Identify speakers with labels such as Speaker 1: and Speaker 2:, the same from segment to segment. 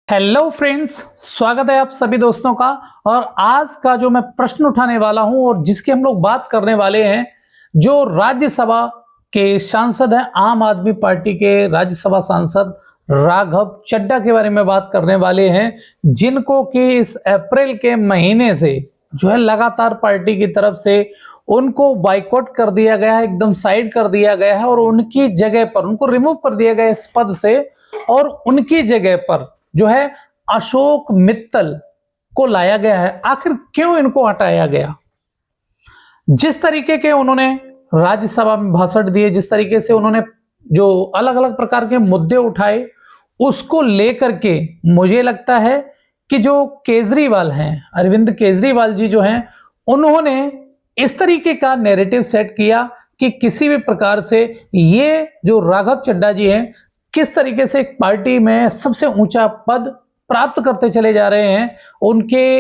Speaker 1: Hello friends, स्वागत है आप सभी दोस्तों का। और आज का जो मैं प्रश्न उठाने वाला हूं और जिसकी हम लोग बात करने वाले हैं, जो राज्यसभा के सांसद हैं, आम आदमी पार्टी के राज्यसभा सांसद राघव चड्ढा के बारे में बात करने वाले हैं, जिनको कि इस अप्रैल के महीने से जो है लगातार पार्टी की तरफ से उनको बाइकआउट कर दिया गया है, एकदम साइड कर दिया गया है और उनकी जगह पर उनको रिमूव कर दिया गया इस पद से और उनकी जगह पर जो है अशोक मित्तल को लाया गया है। आखिर क्यों इनको हटाया गया? जिस तरीके के उन्होंने राज्यसभा में भाषण दिए, जिस तरीके से उन्होंने जो अलग अलग प्रकार के मुद्दे उठाए, उसको लेकर के मुझे लगता है कि जो केजरीवाल हैं, अरविंद केजरीवाल जी जो हैं, उन्होंने इस तरीके का नैरेटिव सेट किया कि किसी भी प्रकार से ये जो राघव चड्ढा जी हैं किस तरीके से एक पार्टी में सबसे ऊंचा पद प्राप्त करते चले जा रहे हैं, उनके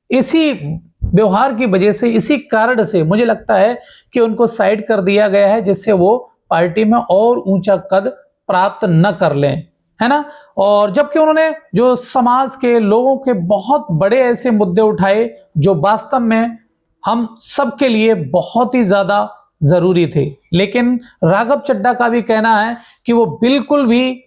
Speaker 1: इसी व्यवहार की वजह से, इसी कारण से मुझे लगता है कि उनको साइड कर दिया गया है, जिससे वो पार्टी में और ऊंचा कद प्राप्त न कर लें, है ना। और जबकि उन्होंने जो समाज के लोगों के बहुत बड़े ऐसे मुद्दे उठाए जो वास्तव में हम सबके लिए बहुत ही ज्यादा जरूरी थे, लेकिन राघव चड्ढा का भी कहना है कि वो बिल्कुल भी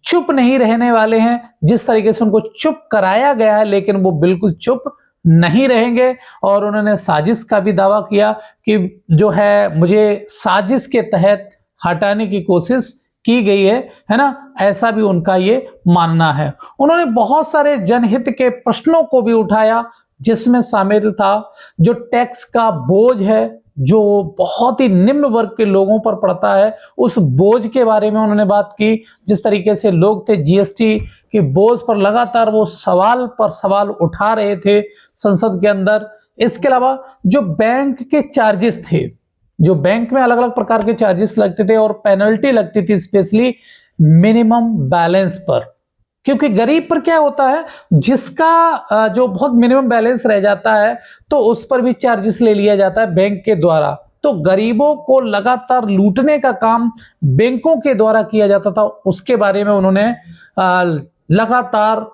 Speaker 1: चुप नहीं रहने वाले हैं। जिस तरीके से उनको चुप कराया गया है, लेकिन वो बिल्कुल चुप नहीं रहेंगे। और उन्होंने साजिश का भी दावा किया कि जो है मुझे साजिश के तहत हटाने की कोशिश की गई है ना, ऐसा भी उनका ये मानना है। उन्होंने बहुत सारे जनहित के प्रश्नों को भी उठाया, जिसमें शामिल था जो टैक्स का बोझ है, जो बहुत ही निम्न वर्ग के लोगों पर पड़ता है, उस बोझ के बारे में उन्होंने बात की। जिस तरीके से लोग थे जीएसटी के बोझ पर लगातार वो सवाल पर सवाल उठा रहे थे संसद के अंदर। इसके अलावा जो बैंक के चार्जेस थे, जो बैंक में अलग अलग प्रकार के चार्जेस लगते थे और पेनल्टी लगती थी, स्पेशली मिनिमम बैलेंस पर, क्योंकि गरीब पर क्या होता है, जिसका जो बहुत मिनिमम बैलेंस रह जाता है तो उस पर भी चार्जेस ले लिया जाता है बैंक के द्वारा। तो गरीबों को लगातार लूटने का काम बैंकों के द्वारा किया जाता था, उसके बारे में उन्होंने लगातार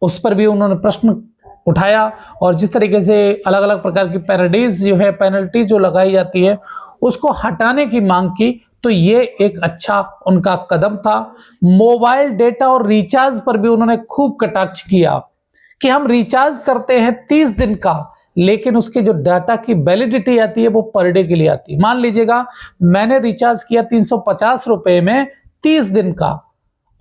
Speaker 1: उस पर भी उन्होंने प्रश्न उठाया। और जिस तरीके से अलग अलग प्रकार की पेनल्टी जो लगाई जाती है, उसको हटाने की मांग की, तो ये एक अच्छा उनका कदम था। मोबाइल डेटा और रिचार्ज पर भी उन्होंने खूब कटाक्ष किया कि हम रिचार्ज करते हैं 30 दिन का, लेकिन उसके जो डाटा की वैलिडिटी आती है वो पर डे के लिए आती है। मान लीजिएगा मैंने रिचार्ज किया 350 रुपए में 30 दिन का,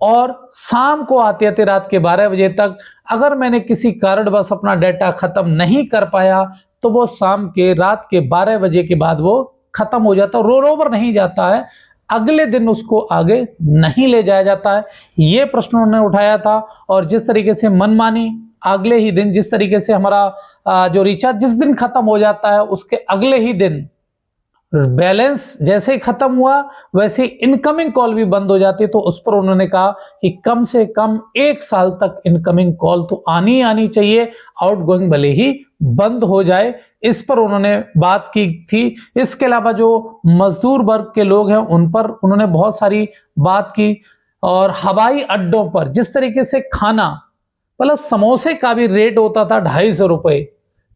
Speaker 1: और शाम को आते आते रात के 12 बजे तक अगर मैंने किसी कारणवश अपना डाटा खत्म नहीं कर पाया, तो वो शाम के रात के 12 बजे के बाद वो खत्म हो जाता है, रोल ओवर नहीं जाता है, अगले दिन उसको आगे नहीं ले जाया जाता है। ये प्रश्न उन्होंने उठाया था। और जिस तरीके से मनमानी अगले ही दिन, जिस तरीके से हमारा जो रिचार्ज जिस दिन खत्म हो जाता है उसके अगले ही दिन बैलेंस जैसे ही खत्म हुआ वैसे इनकमिंग कॉल भी बंद हो जाती है, तो उस पर उन्होंने कहा कि कम से कम 1 साल तक इनकमिंग कॉल तो आनी चाहिए, आउटगोइंग भले ही बंद हो जाए। इस पर उन्होंने बात की थी। इसके अलावा जो मजदूर वर्ग के लोग हैं उन पर उन्होंने बहुत सारी बात की। और हवाई अड्डों पर जिस तरीके से खाना, मतलब समोसे का भी रेट होता था 250 रुपए,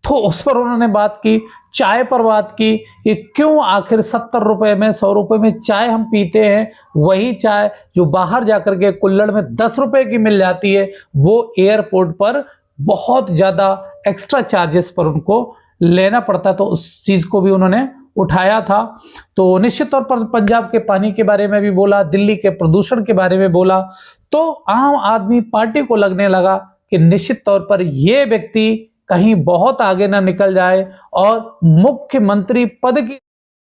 Speaker 1: तो उस पर उन्होंने बात की। चाय पर बात की कि क्यों आखिर 70 रुपए में, 100 रुपए में चाय हम पीते हैं, वही चाय जो बाहर जाकर के कुल्हड़ में 10 रुपए की मिल जाती है, वो एयरपोर्ट पर बहुत ज्यादा एक्स्ट्रा चार्जेस पर उनको लेना पड़ता है। तो उस चीज को भी उन्होंने उठाया था। तो निश्चित तौर पर पंजाब के पानी के बारे में भी बोला, दिल्ली के प्रदूषण के बारे में बोला। तो आम आदमी पार्टी को लगने लगा कि निश्चित तौर पर यह व्यक्ति कहीं बहुत आगे ना निकल जाए और मुख्यमंत्री पद की